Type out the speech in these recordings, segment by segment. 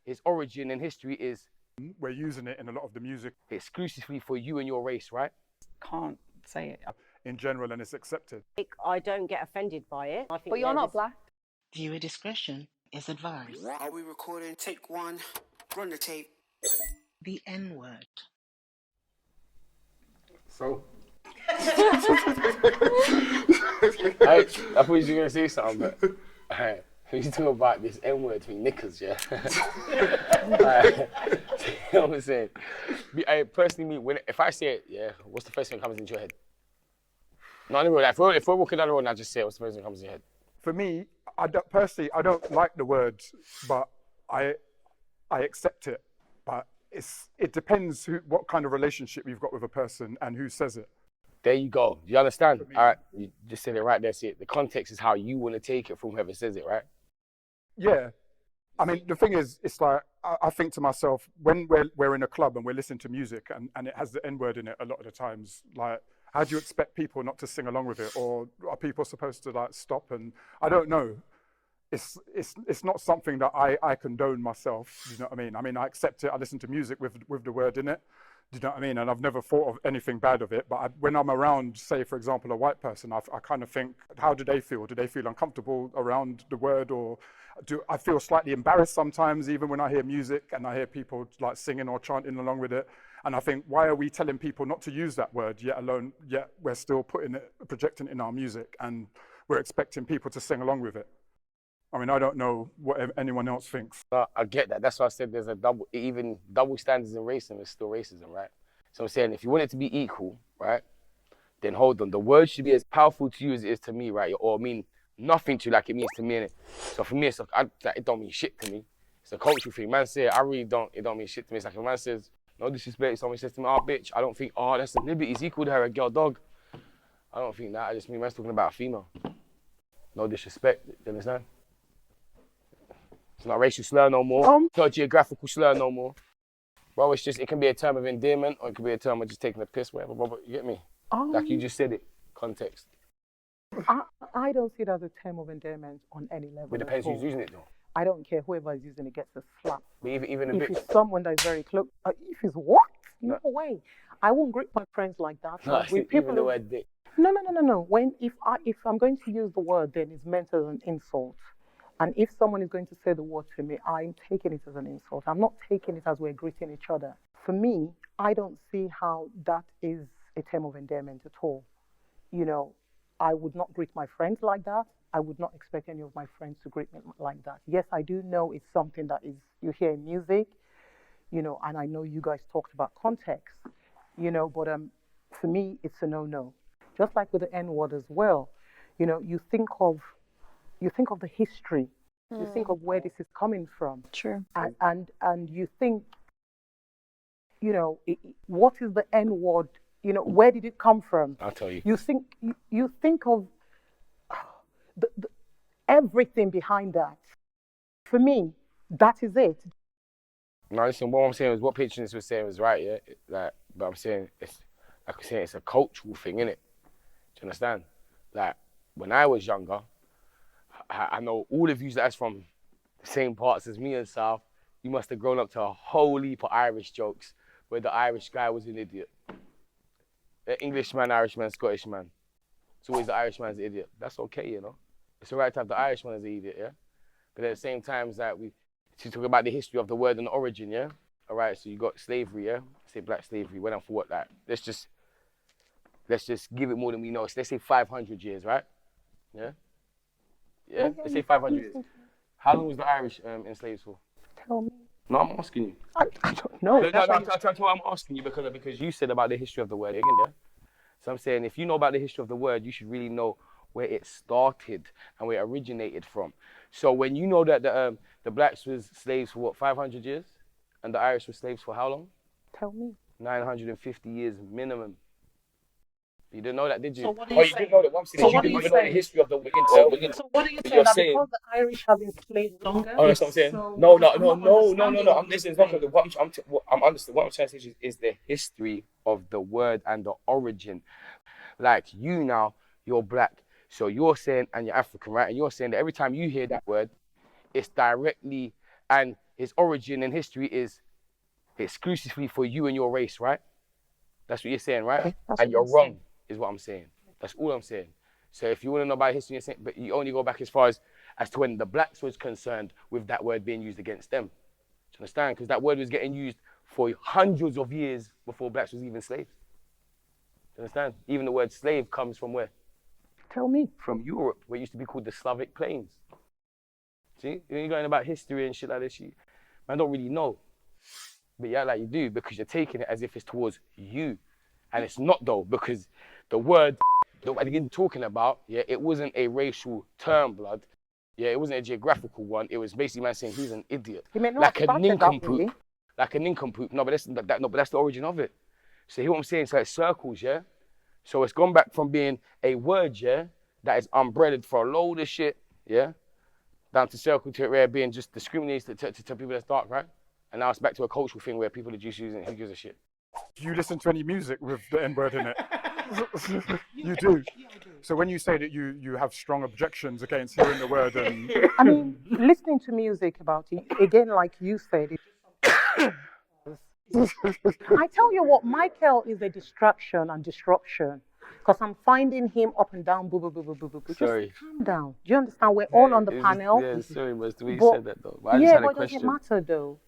its origin and history is... We're using it in a lot of the music. Exclusively for you and your race, right? Can't say it. In general, and it's accepted. I don't get offended by it. I think, But you're not black. Viewer discretion is advised. Are we recording? Take one. Run the tape. The N-word. So? I thought you were going to say something, but you talking about this N-word between knickers, yeah? You know what I'm saying? I personally, if I say it, yeah, what's the first thing that comes into your head? Not in real life. If we're walking down the road and I just say it, what's the first thing that comes in your head? For me, I don't like the word, but I accept it. But it depends what kind of relationship you've got with a person and who says it. There you go. Do you understand? All right, you just said it right there. See it. The context is how you want to take it from whoever says it, right? Yeah. I mean, the thing is, it's like, I think to myself, when we're in a club and we're listening to music and it has the N-word in it a lot of the times, like, how do you expect people not to sing along with it? Or are people supposed to like stop? And I don't know. It's not something that I condone myself. Do you know what I mean? I mean, I accept it. I listen to music with the word in it. Do you know what I mean? And I've never thought of anything bad of it. But when I'm around, say, for example, a white person, I kind of think, how do they feel? Do they feel uncomfortable around the word? Or do I feel slightly embarrassed sometimes, even when I hear music and I hear people like singing or chanting along with it? And I think, why are we telling people not to use that word, yet we're still projecting it in our music and we're expecting people to sing along with it? I mean, I don't know what anyone else thinks. I get that. That's why I said there's even double standards in racism is still racism, right? So I'm saying if you want it to be equal, right, then hold on. The word should be as powerful to you as it is to me, right? Or mean nothing to you like it means to me, innit? So for me, it don't mean shit to me. It's a cultural thing. Man say, it don't mean shit to me. It's like if a man says, no disrespect, someone says to me, oh, bitch, I don't think, that's a liberty. It's equal to her, a girl, dog. I don't think that. I just mean man's talking about a female. No disrespect, do you understand? It's not a racial slur no more. It's not a geographical slur no more. Bro, it's just, it can be a term of endearment or it can be a term of just taking a piss, whatever, bro, you get me? Like you just said it, context. I don't see it as a term of endearment on any level. It depends who's using it though. I don't care, whoever is using it gets a slap. But even a if bitch. it's someone that is very close, if it's what? No way. I won't greet my friends like that. No, with people even the word dick. No. If I'm going to use the word, then it's meant as an insult. And if someone is going to say the word to me, I'm taking it as an insult. I'm not taking it as we're greeting each other. For me, I don't see how that is a term of endearment at all. You know, I would not greet my friends like that. I would not expect any of my friends to greet me like that. Yes, I do know it's something that is, you hear in music, you know, and I know you guys talked about context, you know, but for me, it's a no-no. Just like with the N-word as well, you know, you think of the history, you think of where this is coming from. True. And you think, you know, what is the N-word? You know, where did it come from? I'll tell you. You think of the everything behind that. For me, that is it. No, listen, what I'm saying is what Patroness was saying was right, yeah? Like, but I'm saying, it's a cultural thing, innit? Do you understand? Like, when I was younger, I know all of you that's from the same parts as me and South, you must have grown up to a whole heap of Irish jokes where the Irish guy was an idiot. The Englishman, Irishman, Scottishman. It's always the Irishman's the idiot. That's okay, you know? It's all right to have the Irishman as the idiot, yeah? But at the same time, to talk about the history of the word and the origin, yeah? All right, so you got slavery, yeah? Say black slavery, went on for what, like, let's just give it more than we know. So let's say 500 years, right? Yeah? Yeah? Let's say 500 years. How long was the Irish enslaved for? Tell me. No, I'm asking you. I don't know. That's why I'm asking you because you said about the history of the word, yeah? So I'm saying if you know about the history of the word, you should really know where it started and where it originated from. So when you know that the blacks was slaves for what, 500 years? And the Irish were slaves for how long? Tell me. 950 years minimum. You didn't know that, did you? So what are you saying? You didn't know that. What I'm saying is you didn't even know the history of the word. So what are you saying? That because the Irish have enslaved longer? Oh, that's what I'm saying. So No. I'm listening. I'm understanding. What I'm trying to say is the history of the word and the origin. Like you now, you're black. So you're saying, and you're African, right? And you're saying that every time you hear that word, it's directly, and its origin and history is exclusively for you and your race, right? That's what you're saying, right? Okay, that's And what you're I'm saying. wrong, is what I'm saying. That's all I'm saying. So if you want to know about history, you're saying, but you only go back as far as to when the blacks was concerned with that word being used against them. Do you understand? Because that word was getting used for hundreds of years before blacks was even slaves. Do you understand? Even the word slave comes from where? Tell me. From Europe, where it used to be called the Slavic plains. See? You're going about history and shit like this. Man, don't really know. But yeah, like you do, because you're taking it as if it's towards you. And it's not though, because the word that we're talking about, yeah, it wasn't a racial term, blood. Yeah, it wasn't a geographical one. It was basically man saying he's an idiot. He may not Like have a started that way. nincompoop. Like a nincompoop. No, but that's the origin of it. So hear what I'm saying? It's like circles, yeah? So it's gone back from being a word, yeah, that is umbrelled for a load of shit, yeah, down to circle to it where being just discriminated to people that's dark, right? And now it's back to a cultural thing where people are just using it. Who gives a shit? Do you listen to any music with the N-word in it? You do? So when you say that you have strong objections against hearing the word and... I mean, listening to music about it, again, like you said, I tell you what, Michael is a distraction and disruption. Because I'm finding him up and down, boo, boo, boo, boo, boo, boo. Sorry. Just calm down. Do you understand? We're all on the panel. Yeah, sorry, but the way you But- said that though. But I just had a but it question. doesn't matter though.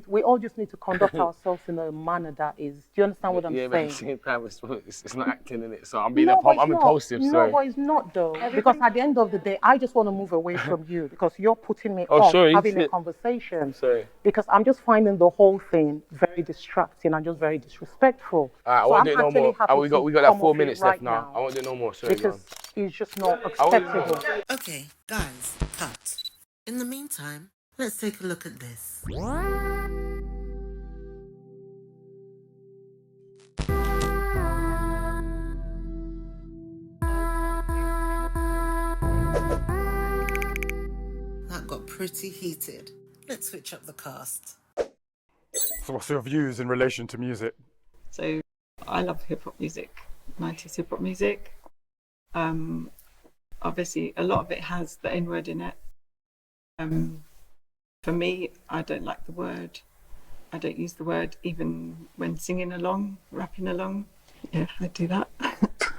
We all just need to conduct ourselves in a manner that is, do you understand what I'm Yeah, but at the saying? same time, it's not acting in it. So I'm being No, but I'm it's not. impulsive, No, sorry. but it's not though. Because at the end of the day, I just want to move away from you because you're putting me Oh, off sorry, having a shit. conversation. Sorry. Because I'm just finding the whole thing very distracting and just very disrespectful. All right, I So won't I'm do it no actually more. happy We got to that come 4 off it minutes right left now. I won't do it no more. Sorry, go because on. it's just not I won't do it no acceptable. more. Okay, guys, cut. In the meantime, let's take a look at this. That got pretty heated. Let's switch up the cast. So what's your views in relation to music? So I love hip hop music, 90s hip hop music. Obviously, a lot of it has the N word in it. For me, I don't like the word. I don't use the word even when singing along, rapping along. Yeah, I do that.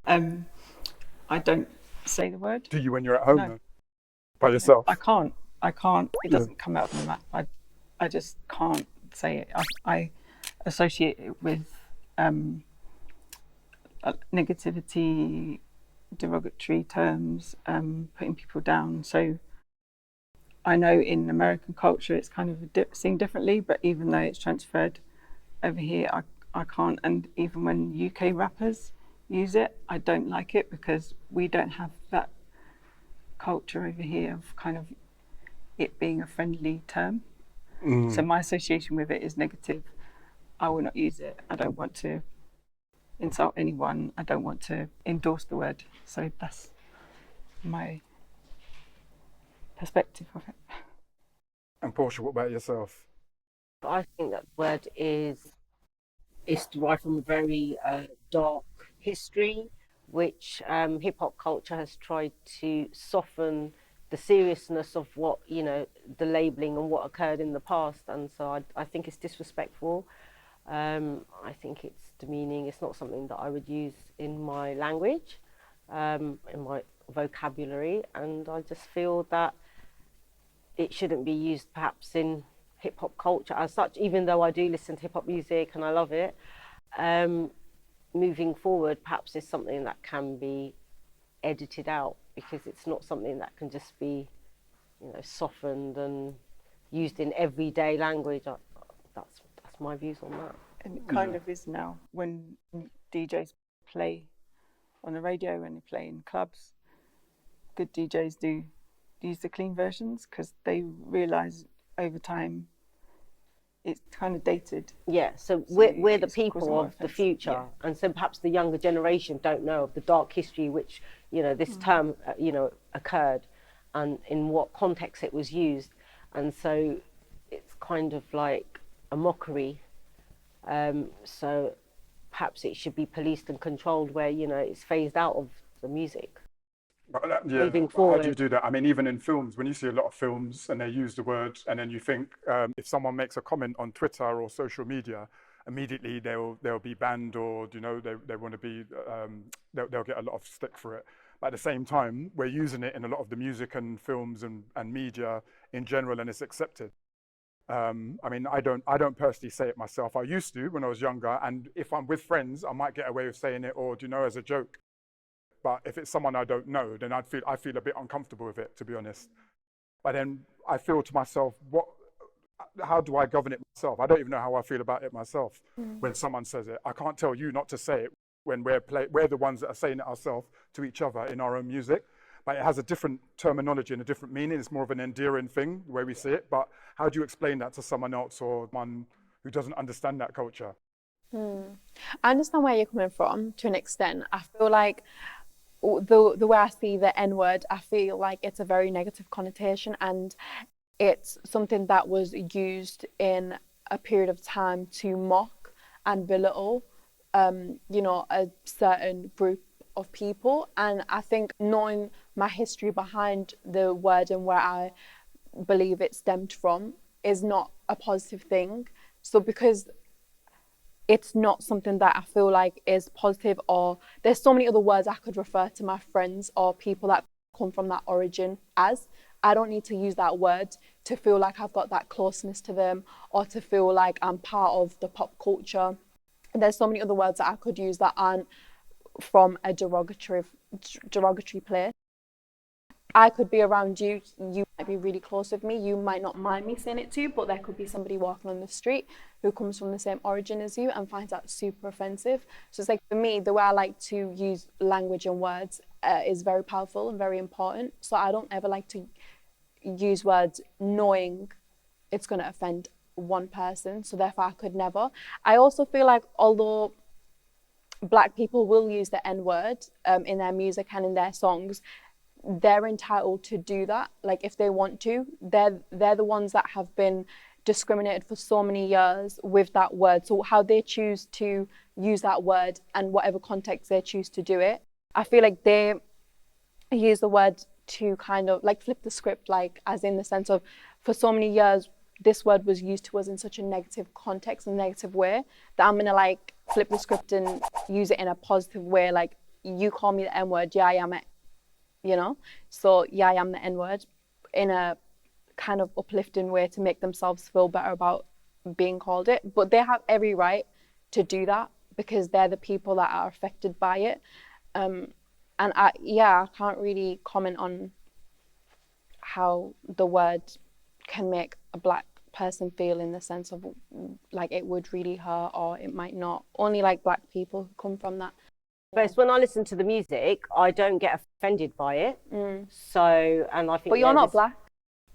I don't say the word. Do you when you're at home No. though? By yourself? I can't. It doesn't come out of my mouth. I just can't say it. I associate it with negativity, derogatory terms, putting people down. So I know in American culture it's kind of seen differently, but even though it's transferred over here, I can't. And even when UK rappers use it, I don't like it because we don't have that culture over here of kind of it being a friendly term. So my association with it is negative. I will not use it. I don't want to insult anyone. I don't want to endorse the word. So that's my perspective of it. And Portia, what about yourself? I think that word is derived from a very dark history, which hip hop culture has tried to soften the seriousness of what, the labeling and what occurred in the past. And so I think it's disrespectful. I think it's demeaning. It's not something that I would use in my language, in my vocabulary. And I just feel that it shouldn't be used perhaps in hip hop culture as such, even though I do listen to hip hop music and I love it. Moving forward, perhaps it's something that can be edited out because it's not something that can just be, softened and used in everyday language. That's my views on that. And it kind of is now when DJs play on the radio and they play in clubs. Good DJs do use the clean versions because they realise over time it's kind of dated. Yeah, so we're the it's causing people more of the offence. future, Yeah. and so perhaps the younger generation don't know of the dark history which this term occurred, and in what context it was used, and so it's kind of like a mockery. So perhaps it should be policed and controlled, where it's phased out of the music. moving but how do you forward. do that? I mean, even in films, when you see a lot of films and they use the word, and then you think if someone makes a comment on Twitter or social media, immediately they'll be banned, or they want to be they'll get a lot of stick for it. But at the same time, we're using it in a lot of the music and films and media in general, and it's accepted. I mean, I don't personally say it myself. I used to when I was younger, and if I'm with friends, I might get away with saying it, or as a joke. But if it's someone I don't know, then I feel a bit uncomfortable with it, to be honest. But then I feel to myself, how do I govern it myself? I don't even know how I feel about it myself when someone says it. I can't tell you not to say it when we're the ones that are saying it ourselves to each other in our own music. But it has a different terminology and a different meaning. It's more of an endearing thing, the way we see it. But how do you explain that to someone else, or one who doesn't understand that culture? I understand where you're coming from to an extent. I feel like the way I see the N word, I feel like it's a very negative connotation, and it's something that was used in a period of time to mock and belittle, a certain group of people. And I think knowing my history behind the word and where I believe it stemmed from is not a positive thing. So because it's not something that I feel like is positive, or there's so many other words I could refer to my friends or people that come from that origin as. I don't need to use that word to feel like I've got that closeness to them, or to feel like I'm part of the pop culture. And there's so many other words that I could use that aren't from a derogatory place. I could be around you, you might be really close with me, you might not mind me saying it to you, but there could be somebody walking on the street who comes from the same origin as you and finds that super offensive. So it's like, for me, the way I like to use language and words is very powerful and very important. So I don't ever like to use words knowing it's going to offend one person. So therefore I could never. I also feel like although Black people will use the N word in their music and in their songs, they're entitled to do that. Like, if they want to, they're the ones that have been discriminated for so many years with that word. So how they choose to use that word and whatever context they choose to do it, I feel like they use the word to kind of like flip the script, like as in the sense of, for so many years this word was used to us in such a negative context and negative way, that I'm gonna like flip the script and use it in a positive way. Like, you call me the N word, yeah, I am it. So yeah, I am the N word, in a kind of uplifting way to make themselves feel better about being called it. But they have every right to do that because they're the people that are affected by it. And I can't really comment on how the word can make a Black person feel, in the sense of like it would really hurt or it might not. Only like Black people who come from that. But when I listen to the music, I don't get offended by it. So, and I think. But you're not Black.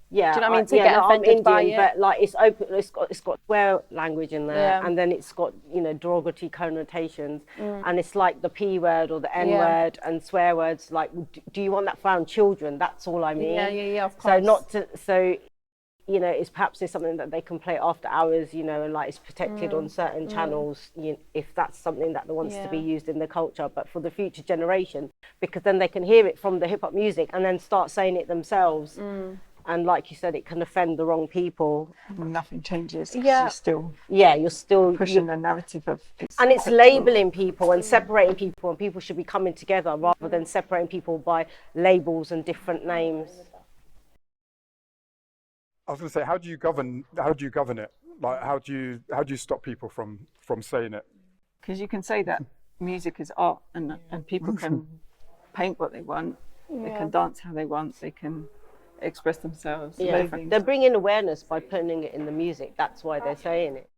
Yeah, do you know what I mean? To get offended I'm by Indian, it. but like it's open. It's got swear language in there, Yeah. and then it's got derogatory connotations, and it's like the P word or the N word and swear words. Like, do you want that around children? That's all I mean. Yeah, of course. So not to it's perhaps it's something that they can play after hours, and like it's protected on certain channels, if that's something that wants to be used in the culture. But for the future generation, because then they can hear it from the hip hop music and then start saying it themselves. And like you said, it can offend the wrong people. Nothing changes. 'Cause You're still pushing the narrative of and it's labeling people and separating people, and people should be coming together rather than separating people by labels and different names. I was going to say, how do you govern it? Like, how do you stop people from saying it? Because you can say that music is art, and people can paint what they want, they can dance how they want, they can express themselves. They're bringing awareness by putting it in the music. That's why they're saying it.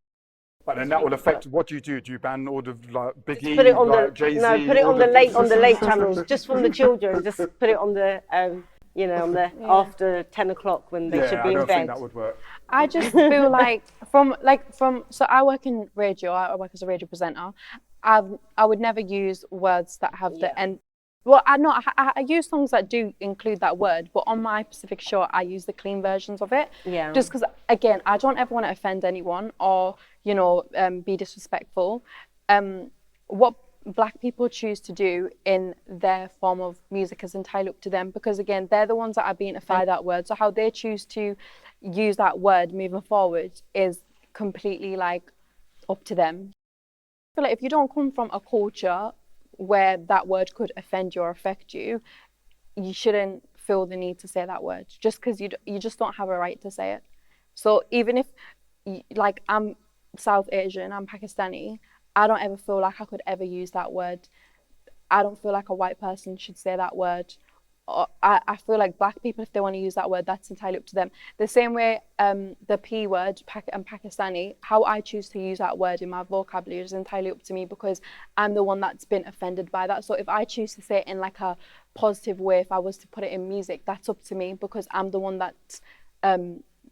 But then that will affect. What do you do? Do you ban all the like Biggie, put it on like Jay-Z? No, put it on the late channels, just from the children. Just put it on the on the after 10 o'clock when they should be in bed. I don't think that would work. I just feel like so I work in radio. I work as a radio presenter. I would never use words that have the N. Well, I use songs that do include that word, but on my specific show, I use the clean versions of it. Yeah. Just because, again, I don't ever want to offend anyone or, be disrespectful. What Black people choose to do in their form of music is entirely up to them, because again, they're the ones that are being affected by that word. So how they choose to use that word moving forward is completely like up to them. I feel like if you don't come from a culture where that word could offend you or affect you, you shouldn't feel the need to say that word just because you just don't have a right to say it. So even if like I'm South Asian, I'm Pakistani, I don't ever feel like I could ever use that word. I don't feel like a white person should say that word. I feel like Black people, if they want to use that word, that's entirely up to them. The same way the P word, Pakistani, how I choose to use that word in my vocabulary is entirely up to me, because I'm the one that's been offended by that. So if I choose to say it in like a positive way, if I was to put it in music, that's up to me, because I'm the one that's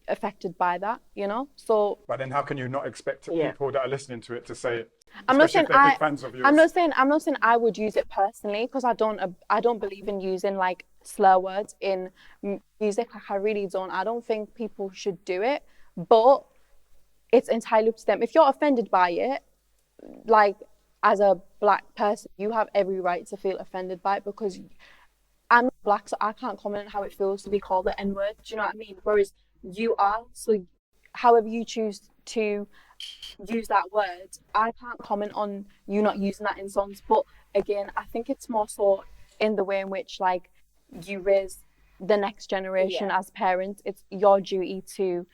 affected by that, you know? So But then how can you not expect people that are listening to it to say it? I'm not saying Especially if they're big fans of yours. I'm not saying I would use it personally, because I don't believe in using like slur words in music. Like I really don't. I don't think people should do it, but it's entirely up to them. If you're offended by it, like as a Black person, you have every right to feel offended by it, because I'm not Black, so I can't comment on how it feels to be called the N-word. Do you know what I mean? Whereas you are, so however you choose to use that word, I can't comment on you not using that in songs. But again, I think it's more so in the way in which like you raise the next generation as parents. It's your duty to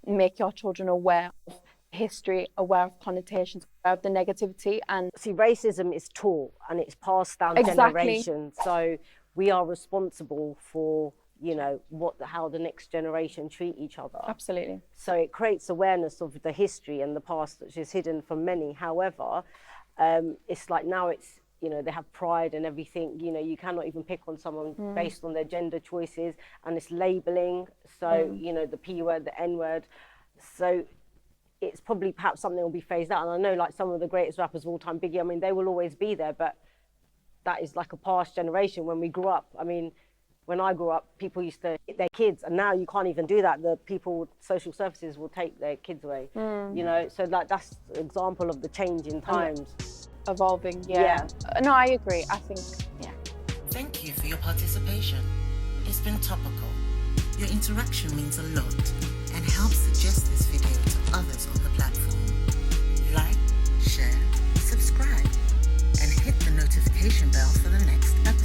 make your children aware of history, aware of connotations, aware of the negativity. And see, racism is taught and it's passed down generations. So we are responsible for, you know, how the next generation treat each other. Absolutely. So it creates awareness of the history and the past, which is hidden from many. However, it's like now it's, you know, they have pride and everything. You know, you cannot even pick on someone based on their gender choices, and it's labeling. So, you know, the P word, the N word. So it's probably perhaps something that will be phased out. And I know like some of the greatest rappers of all time, Biggie, I mean, they will always be there, but that is like a past generation. When we grew up, I mean, when I grew up, people used to hit their kids, and now you can't even do that. The people, social services will take their kids away, you know? So like that's an example of the change in times. Evolving, No, I agree. I think, Thank you for your participation. It's been topical. Your interaction means a lot and helps suggest this video to others on the platform. Like, share, subscribe, and hit the notification bell for the next episode.